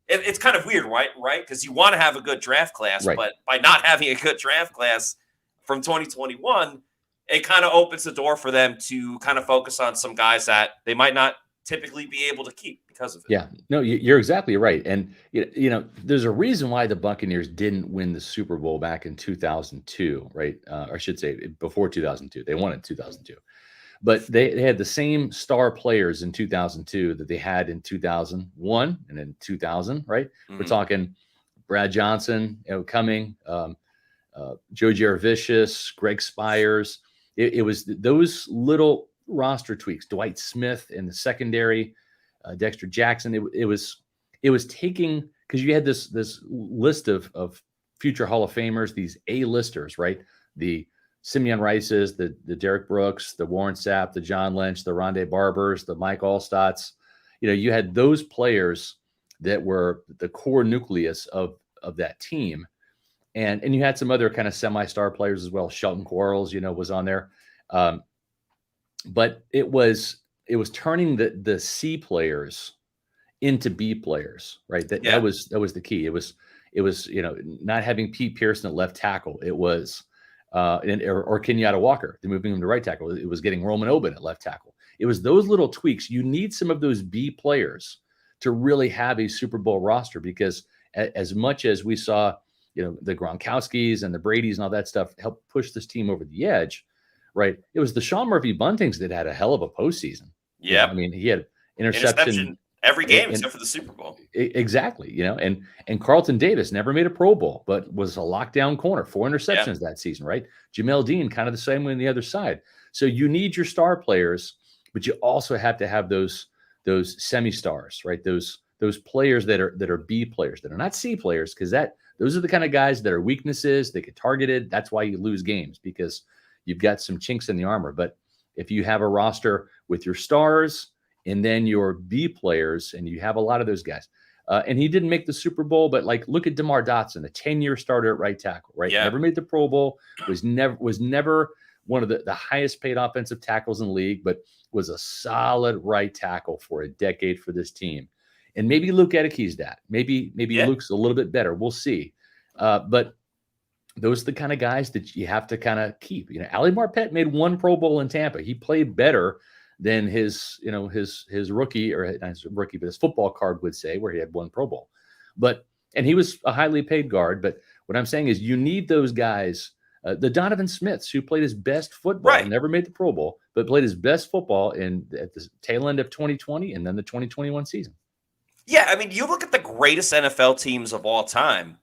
It's kind of weird, right? Because you want to have a good draft class, but by not having a good draft class from 2021, it kind of opens the door for them to kind of focus on some guys that they might not typically be able to keep because of it. Yeah, no, you're exactly right. And, there's a reason why the Buccaneers didn't win the Super Bowl back in 2002, right? Or I should say before 2002. They won in 2002. But they had the same star players in 2002 that they had in 2001 and in 2000, right? Mm-hmm. We're talking Brad Johnson, coming, Joe Jurevicius, Greg Spires. It was those little roster tweaks. Dwight Smith in the secondary, Dexter Jackson. It was taking, because you had this list of future Hall of Famers, these A-listers, right? The Simeon Rice's, the Derek Brooks, the Warren Sapp, the John Lynch, the Rondé Barbers, the Mike Allstotts. You had those players that were the core nucleus of that team. And you had some other kind of semi-star players as well. Shelton Quarles, was on there. But it was turning the C players into B players, right? That was the key. It was not having Pete Pearson at left tackle. It was or Kenyatta Walker, they're moving him to right tackle. It was getting Roman Oben at left tackle. It was those little tweaks. You need some of those B players to really have a Super Bowl roster, because as much as we saw, the Gronkowskis and the Bradys and all that stuff help push this team over the edge, right? It was the Sean Murphy Buntings that had a hell of a postseason. Yeah. He had interception every game except for the Super Bowl. Exactly. And Carlton Davis never made a Pro Bowl, but was a lockdown corner, 4 interceptions that season, right? Jamel Dean, kind of the same way on the other side. So you need your star players, but you also have to have those semi-stars, right? Those players that are B players, that are not C players, because those are the kind of guys that are weaknesses. They get targeted. That's why you lose games, because you've got some chinks in the armor. But if you have a roster with your stars and then your B players, and you have a lot of those guys. And he didn't make the Super Bowl, but look at DeMar Dotson, a 10-year starter at right tackle, right? Yeah. Never made the Pro Bowl, was never one of the highest paid offensive tackles in the league, but was a solid right tackle for a decade for this team. And maybe Luke Gedeke's that. Maybe Luke's a little bit better. We'll see. But those are the kind of guys that you have to kind of keep. Ali Marpet made 1 Pro Bowl in Tampa. He played better than his rookie, or not his rookie, but his football card would say, where he had 1 Pro Bowl. And he was a highly paid guard. But what I'm saying is, you need those guys, the Donovan Smiths, who played his best football, never made the Pro Bowl, but played his best football at the tail end of 2020 and then the 2021 season. Yeah, you look at the greatest NFL teams of all time,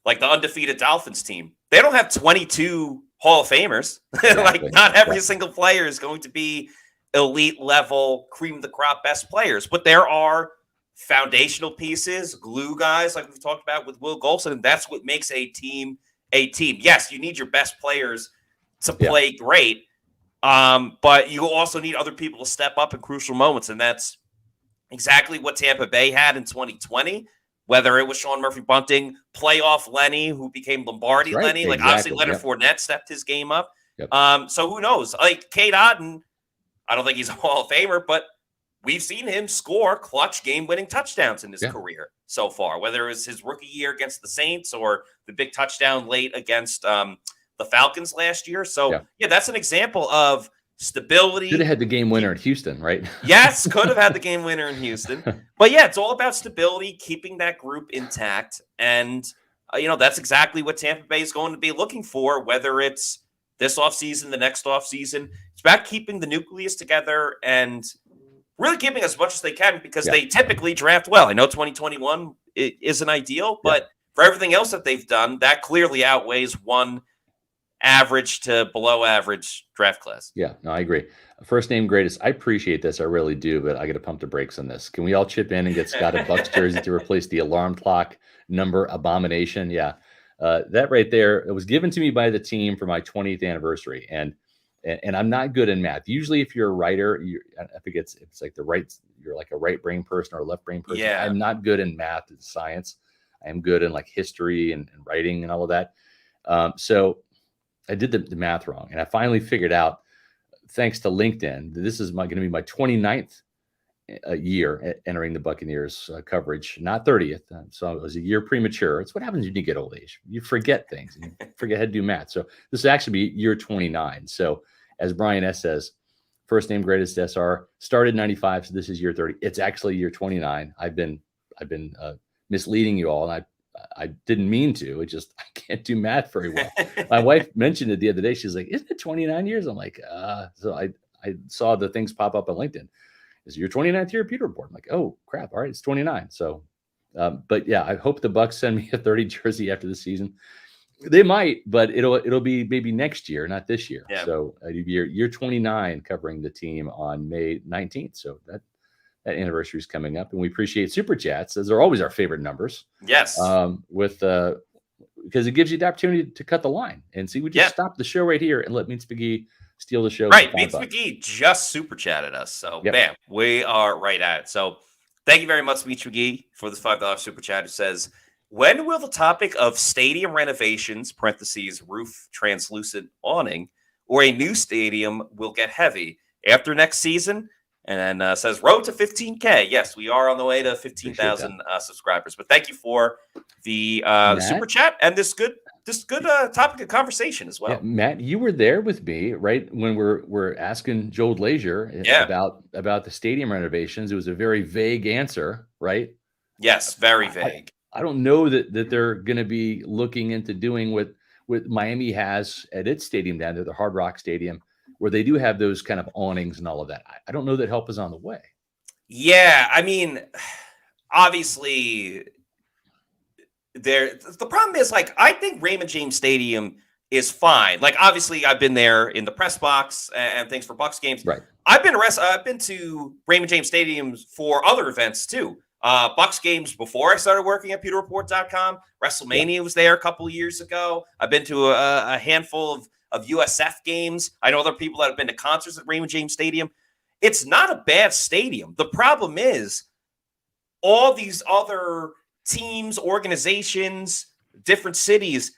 like the undefeated Dolphins team. They don't have 22 Hall of Famers. Exactly. Not every single player is going to be elite level, cream of the crop best players, but there are foundational pieces, glue guys like we've talked about with Will Golson, and that's what makes a team a team. Yes, you need your best players to play great, but you also need other people to step up in crucial moments, and that's exactly what Tampa Bay had in 2020. Whether it was Sean Murphy-Bunting, playoff Lenny, who became Lombardi Lenny, like obviously Leonard Fournette stepped his game up. So who knows? Like Cade Otton, I don't think he's a Hall of Famer, but we've seen him score clutch game-winning touchdowns in his career so far, whether it was his rookie year against the Saints or the big touchdown late against the Falcons last year. So, that's an example of stability. Could have had the game winner in Houston, right? Yes, could have had the game winner in Houston. But, it's all about stability, keeping that group intact. And, that's exactly what Tampa Bay is going to be looking for, whether it's this offseason, the next offseason. It's about keeping the nucleus together and really keeping as much as they can because they typically draft well. I know 2021 isn't ideal, but for everything else that they've done, that clearly outweighs one average to below average draft class. Yeah, no, I agree. First name greatest. I appreciate this. I really do, but I got to pump the brakes on this. Can we all chip in and get Scott a Bucs jersey to replace the alarm clock number abomination? Yeah. That right there, it was given to me by the team for my 20th anniversary. And I'm not good in math. Usually if you're a writer, I think it's like you're like a right brain person or a left brain person. Yeah. I'm not good in math and science. I am good in like history and writing and all of that. So I did the math wrong. And I finally figured out, thanks to LinkedIn, this is going to be my 29th year entering the Buccaneers coverage, not 30th. So it was a year premature. It's what happens when you get old age. You forget things and you forget how to do math. So this will actually be year 29. So as Brian S. says, first name greatest SR, started 95. So this is year 30. It's actually year 29. I've been misleading you all. And I didn't mean to. It just, I can't do math very well. My wife mentioned it the other day. She's like, isn't it 29 years? I'm like, so I saw the things pop up on LinkedIn. Is your 29th year Pewter Report? I'm like, oh crap. All right. It's 29. So, but yeah, I hope the Bucs send me a 30 jersey after the season. They might, but it'll be maybe next year, not this year. Yeah. So year 29 covering the team on May 19th. So that anniversary is coming up, and we appreciate super chats, as they're always our favorite numbers. Yes. Because it gives you the opportunity to cut the line and see. We just stop the show right here and let Meets McGee steal the show. Right. Meets McGee just super chatted us. So bam, we are right at it. So thank you very much, Meets McGee, for this $5 super chat. Who says, when will the topic of stadium renovations (parentheses roof translucent awning) or a new stadium will get heavy after next season? And then says, road to 15K. Yes, we are on the way to 15,000 subscribers. But thank you for the super chat and this good topic of conversation as well. Yeah, Matt, you were there with me, right, when we're asking Joel Glazer about the stadium renovations. It was a very vague answer, right? Yes, very vague. I don't know that they're going to be looking into doing what Miami has at its stadium down there, the Hard Rock Stadium, where they do have those kind of awnings and all of that. I don't know that help is on the way. Yeah, I mean, obviously, the problem is, like, I think Raymond James Stadium is fine. Like, obviously, I've been there in the press box and things for Bucs games. Right. I've been to Raymond James Stadiums for other events too. Bucs games before I started working at PewterReport.com. WrestleMania was there a couple of years ago. I've been to a handful of USF games. I know other people that have been to concerts at Raymond James Stadium. It's not a bad stadium. The problem is all these other teams, organizations, different cities,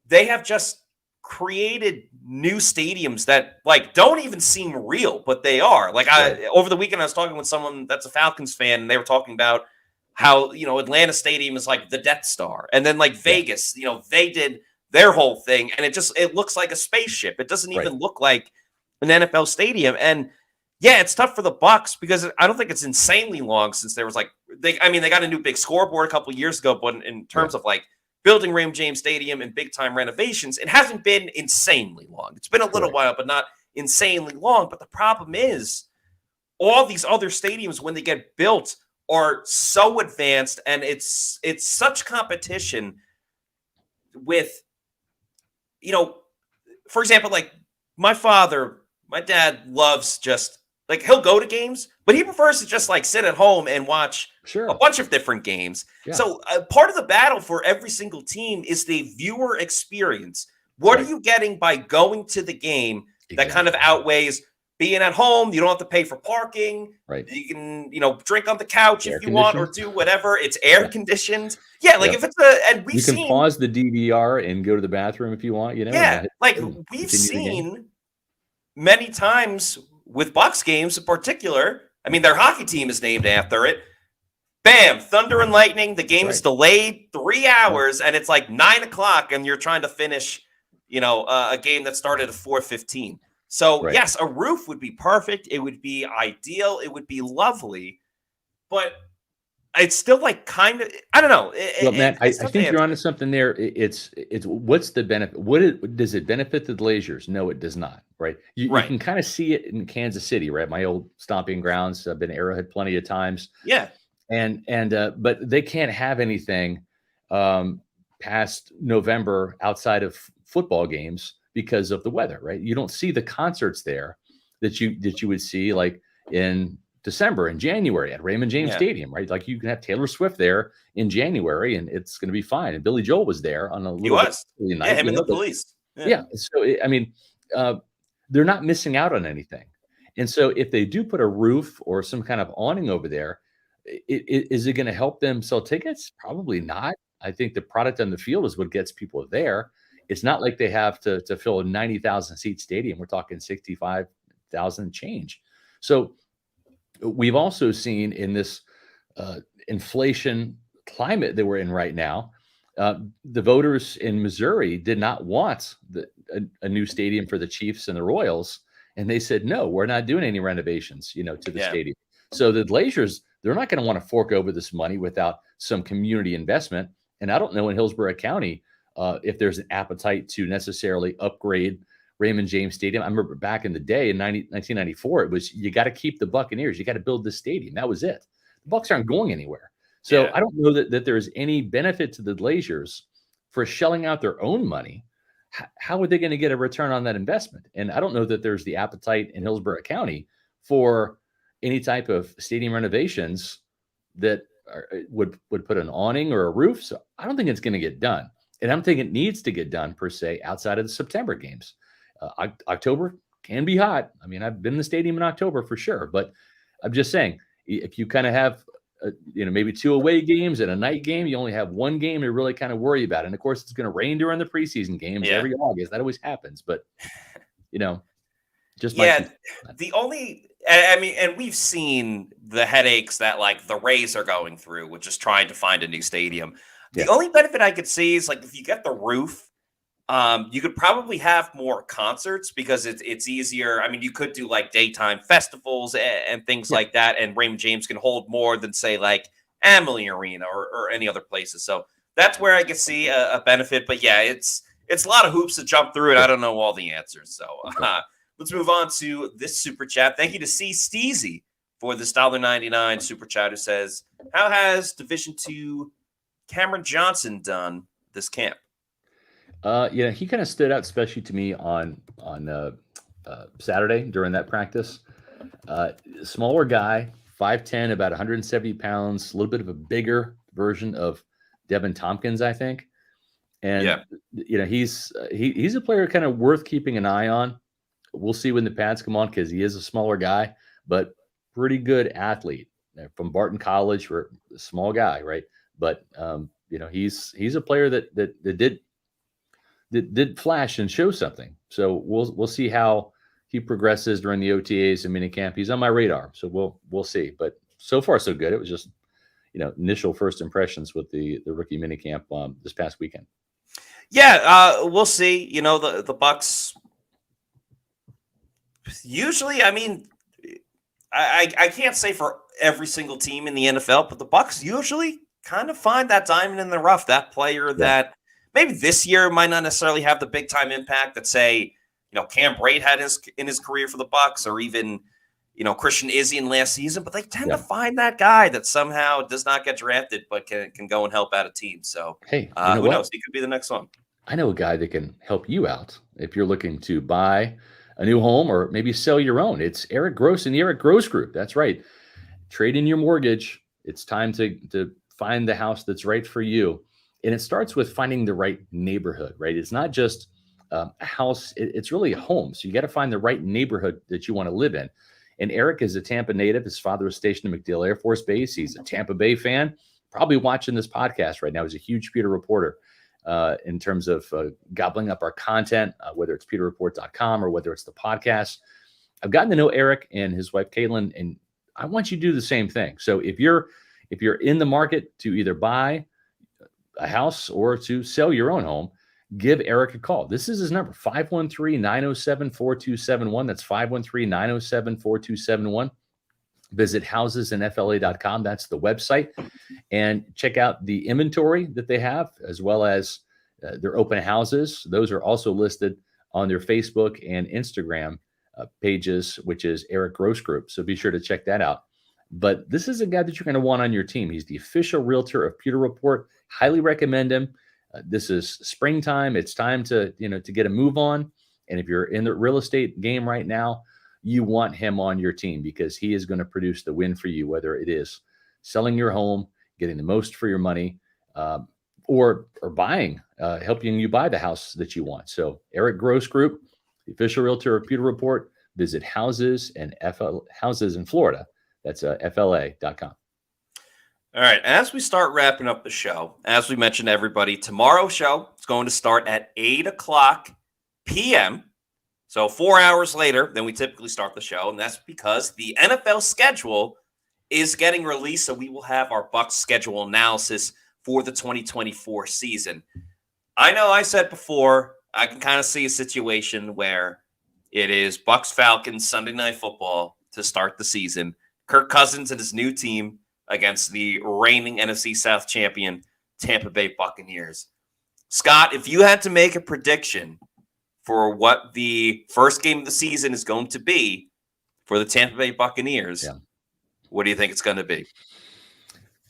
they have just created new stadiums that like don't even seem real, but they are. Like over the weekend, I was talking with someone that's a Falcons fan, and they were talking about how, Atlanta Stadium is like the Death Star. And then like Vegas, they did their whole thing, and it looks like a spaceship. It doesn't even look like an NFL stadium. And it's tough for the Bucs because I don't think it's insanely long since there was they got a new big scoreboard a couple of years ago, but in terms of like building Raymond James Stadium and big time renovations, it hasn't been insanely long. It's been a little while, but not insanely long. But the problem is all these other stadiums, when they get built, are so advanced, and it's such competition with, for example, like my dad loves just Like, he'll go to games, but he prefers to just like sit at home and watch a Sure. bunch of different games. Yeah. So part of the battle for every single team is the viewer experience. What are Right. you getting by going to the game that kind of Exactly. outweighs being at home? You don't have to pay for parking. Right. You can, drink on the couch Air if you want, or conditioned. do whatever. It's air Yeah. conditioned. Yeah, like Yep. if it's and we've You can seen, pause the DVR and go to the bathroom if you want, and yeah, then hit like play and we've continue the game. seen many times with Bucs games in particular. I mean, their hockey team is named after it. Bam, thunder and lightning. The game is Right. delayed 3 hours, and it's like 9 o'clock, and you're trying to finish, a game that started at 4:15. So Right. yes, a roof would be perfect. It would be ideal. It would be lovely, but it's still like kind of, I don't know. Well, Matt, I It's tough to think you're answer. onto something there. It's what's the benefit? Does it benefit the Glazers? No, it does not. Right. You Right. can kind of see it in Kansas City, right? My old stomping grounds. I've been Arrowhead plenty of times, Yeah. but they can't have anything past November outside of football games because of the weather, right? You don't see the concerts there that you would see like in December and January at Raymond James Yeah. Stadium, right? Like you can have Taylor Swift there in January and it's going to be fine. And Billy Joel was there on a He little bit was. early Yeah, night, him and the but police. yeah. So I mean, they're not missing out on anything. And so if they do put a roof or some kind of awning over there, is it going to help them sell tickets? Probably not. I think the product on the field is what gets people there. It's not like they have to fill a 90,000 seat stadium. We're talking 65,000 change. So we've also seen in this inflation climate that we're in right now, the voters in Missouri did not want a new stadium for the Chiefs and the Royals. And they said, no, we're not doing any renovations, to the stadium. So the Glazers, they're not going to want to fork over this money without some community investment. And I don't know in Hillsborough County if there's an appetite to necessarily upgrade Raymond James Stadium. I remember back in the day in 1994, it was, you got to keep the Buccaneers. You got to build this stadium. That was it. The Bucs aren't going anywhere. So Yeah. I don't know that there's any benefit to the Glazers for shelling out their own money. How are they going to get a return on that investment? And I don't know that there's the appetite in Hillsborough County for any type of stadium renovations that would put an awning or a roof. So I don't think it's going to get done. And I don't think it needs to get done per se outside of the September games. October can be hot. I mean, I've been in the stadium in October for sure, but I'm just saying, if you kind of have, maybe 2 away games and a night game, you only have 1 game to really kind of worry about. And of course, it's going to rain during the preseason games every August. That always happens, but just the only, I mean, and we've seen the headaches that like the Rays are going through, which is trying to find a new stadium. The only benefit I could see is like if you get the roof, you could probably have more concerts because it's easier. I mean, you could do like daytime festivals and things like that, and Raymond James can hold more than say like Amalie Arena or any other places. So that's where I could see a benefit. But yeah, it's a lot of hoops to jump through, and I don't know all the answers. So let's move on to this super chat. Thank you to C. Steezy for this $1.99 super chat, who says, "How has Division II Cameron Johnson done this camp?" He kind of stood out, especially to me on Saturday during that practice. Smaller guy, 5'10", about 170 pounds, a little bit of a bigger version of Devin Tompkins, I think. And he's a player kind of worth keeping an eye on. We'll see when the pads come on because he is a smaller guy, but pretty good athlete from Barton College. For a small guy, right? But he's a player that did flash and show something. So we'll see how he progresses during the OTAs and minicamp. He's on my radar, so we'll see. But so far so good. It was just initial first impressions with the rookie minicamp this past weekend. Yeah, we'll see. The Bucs usually, I mean, I can't say for every single team in the NFL, but the Bucs usually kind of find that diamond in the rough, that player that maybe this year might not necessarily have the big time impact that say, Cam Brate had in his career for the Bucs, or even, Christian Izzy in last season, but they tend to find that guy that somehow does not get drafted, but can go and help out a team. So hey, who knows? He could be the next one. I know a guy that can help you out if you're looking to buy a new home or maybe sell your own. It's Eric Gross and the Eric Gross Group. That's right. Trade in your mortgage. It's time to find the house that's right for you. And it starts with finding the right neighborhood, right? It's not just a house. It's really a home. So you got to find the right neighborhood that you want to live in. And Eric is a Tampa native. His father was stationed at MacDill Air Force Base. He's a Tampa Bay fan, probably watching this podcast right now. He's a huge Pewter reporter in terms of gobbling up our content, whether it's pewterreport.com or whether it's the podcast. I've gotten to know Eric and his wife, Caitlin, and I want you to do the same thing. So if you're in the market to either buy a house or to sell your own home, give Eric a call. This is his number, 513-907-4271. That's 513-907-4271. Visit housesinfla.com. That's the website. And check out the inventory that they have, as well as their open houses. Those are also listed on their Facebook and Instagram pages, which is Eric Gross Group. So be sure to check that out. But this is a guy that you're going to want on your team. He's the official realtor of Pewter Report. Highly recommend him. This is springtime. It's time to get a move on. And if you're in the real estate game right now, you want him on your team because he is going to produce the win for you, whether it is selling your home, getting the most for your money, or buying, helping you buy the house that you want. So Eric Gross Group, the official realtor of Pewter Report. Visit houses in Florida. That's FLA.com. All right. As we start wrapping up the show, as we mentioned to everybody, tomorrow's show is going to start at 8:00 p.m. So 4 hours later than we typically start the show. And that's because the NFL schedule is getting released. So we will have our Bucs schedule analysis for the 2024 season. I know I said before, I can kind of see a situation where it is Bucs Falcons Sunday Night Football to start the season. Kirk Cousins and his new team against the reigning NFC South champion Tampa Bay Buccaneers. Scott, if you had to make a prediction for what the first game of the season is going to be for the Tampa Bay Buccaneers, what do you think it's going to be?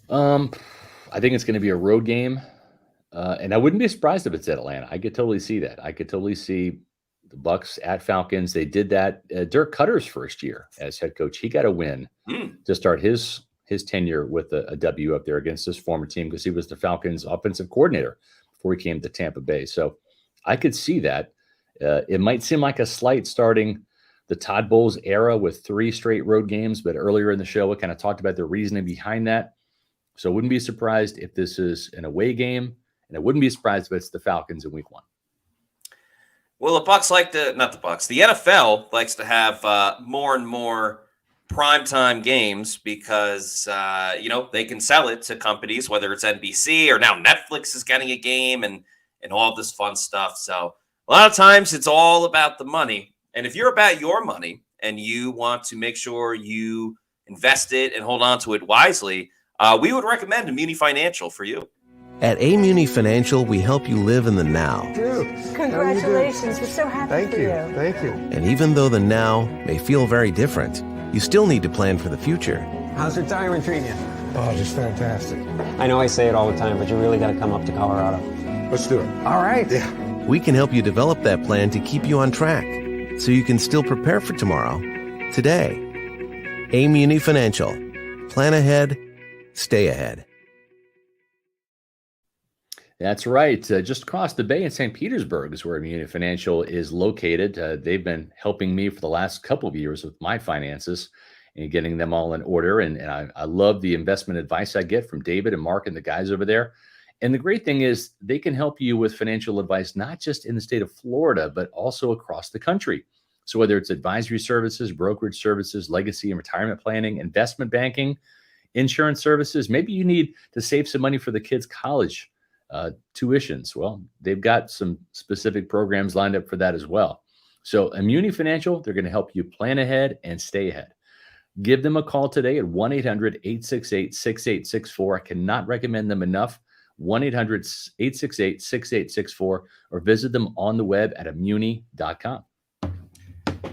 I think it's going to be a road game. And I wouldn't be surprised if it's at Atlanta. I could totally see that. I could totally see the Bucs at Falcons. They did that. Dirk Cutter's first year as head coach, he got a win to start his tenure with a W up there against his former team because he was the Falcons offensive coordinator before he came to Tampa Bay. So I could see that. It might seem like a slight starting the Todd Bowles era with 3 straight road games, but earlier in the show, we kind of talked about the reasoning behind that. So I wouldn't be surprised if this is an away game, and I wouldn't be surprised if it's the Falcons in week 1. Well, the Bucs the NFL likes to have more and more primetime games because, they can sell it to companies, whether it's NBC or now Netflix is getting a game and all this fun stuff. So a lot of times it's all about the money. And if you're about your money and you want to make sure you invest it and hold on to it wisely, we would recommend Muni Financial for you. At Muni Financial, we help you live in the now. Dude, congratulations. We're so happy for you. Thank you. And even though the now may feel very different, you still need to plan for the future. How's retirement treating you? Oh, just fantastic. I know I say it all the time, but you really got to come up to Colorado. Let's do it. All right. Yeah. We can help you develop that plan to keep you on track so you can still prepare for tomorrow, today. Muni Financial. Plan ahead, stay ahead. That's right. Just across the bay in St. Petersburg is where Muni Financial is located. They've been helping me for the last couple of years with my finances and getting them all in order. And I love the investment advice I get from David and Mark and the guys over there. And the great thing is they can help you with financial advice, not just in the state of Florida, but also across the country. So whether it's advisory services, brokerage services, legacy and retirement planning, investment banking, insurance services, maybe you need to save some money for the kids' college tuitions. Well, they've got some specific programs lined up for that as well. So Muni Financial, they're going to help you plan ahead and stay ahead. Give them a call today at 1-800-868-6864. I cannot recommend them enough. 1-800-868-6864 or visit them on the web at muni.com.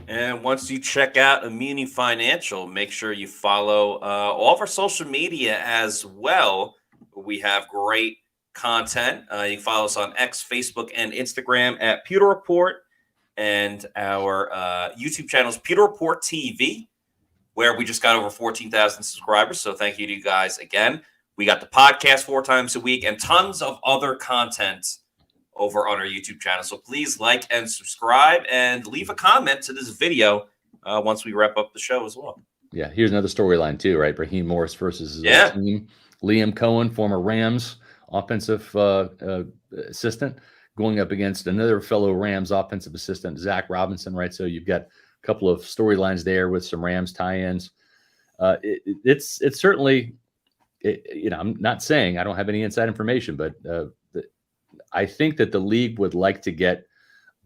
And once you check out Muni Financial, make sure you follow all of our social media as well. We have great content. You can follow us on X, Facebook, and Instagram at Pewter Report. and our YouTube channel is Pewter Report TV, where we just got over 14,000 subscribers. So thank you to you guys again. We got the podcast 4 times a week and tons of other content over on our YouTube channel. So please like and subscribe and leave a comment to this video once we wrap up the show as well. Yeah, here's another storyline too, right? Raheem Morris versus his old team. Liam Cohen, former Rams offensive assistant, going up against another fellow Rams offensive assistant, Zach Robinson, right? So you've got a couple of storylines there with some Rams tie-ins. It's certainly, I'm not saying I don't have any inside information, but I think that the league would like to get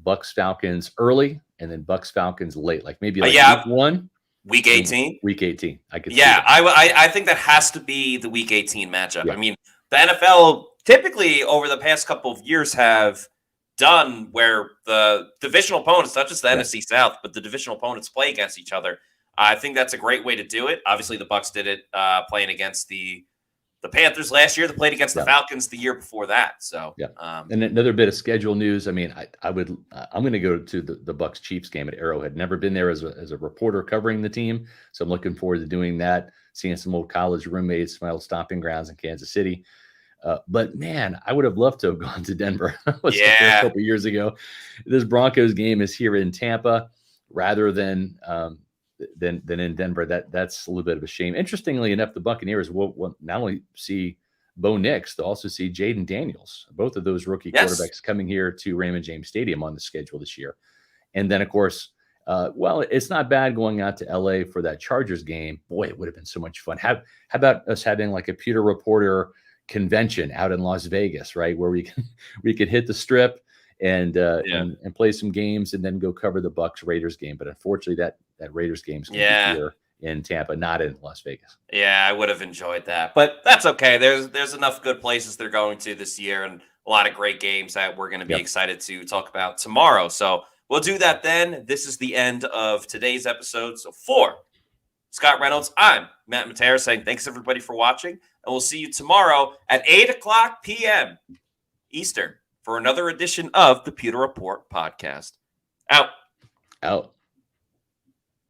Bucs Falcons early and then Bucs Falcons late, like maybe week 1. Week 18? Week 18. I could I think that has to be the Week 18 matchup. Yeah. I mean, the NFL typically over the past couple of years have done where the divisional opponents, not just the NFC South, but the divisional opponents play against each other. I think that's a great way to do it. Obviously, the Bucs did it playing against the Panthers last year. They played against the Falcons the year before that. So, and another bit of schedule news. I mean, I'm going to go to the Bucs Chiefs game at Arrowhead. Never been there as a reporter covering the team, so I'm looking forward to doing that. Seeing some old college roommates, my old stomping grounds in Kansas City. But man, I would have loved to have gone to Denver. That was a couple years ago. This Broncos game is here in Tampa rather than in Denver. That's a little bit of a shame. Interestingly enough, the Buccaneers will not only see Bo Nix, they'll also see Jaden Daniels, both of those rookie quarterbacks coming here to Raymond James Stadium on the schedule this year. And then, of course, it's not bad going out to LA for that Chargers game. Boy, it would have been so much fun. How about us having like a Pewter Reporter convention out in Las Vegas, right, where we could hit the strip and play some games and then go cover the Bucs Raiders game. But unfortunately, that Raiders game's going to be here in Tampa, not in Las Vegas. Yeah, I would have enjoyed that, but that's okay. There's enough good places they're going to this year and a lot of great games that we're going to be excited to talk about tomorrow. So we'll do that then. This is the end of today's episode. So for Scott Reynolds, I'm Matt Matera saying thanks everybody for watching, and we'll see you tomorrow at 8:00 p.m. Eastern for another edition of the Pewter Report podcast. Out.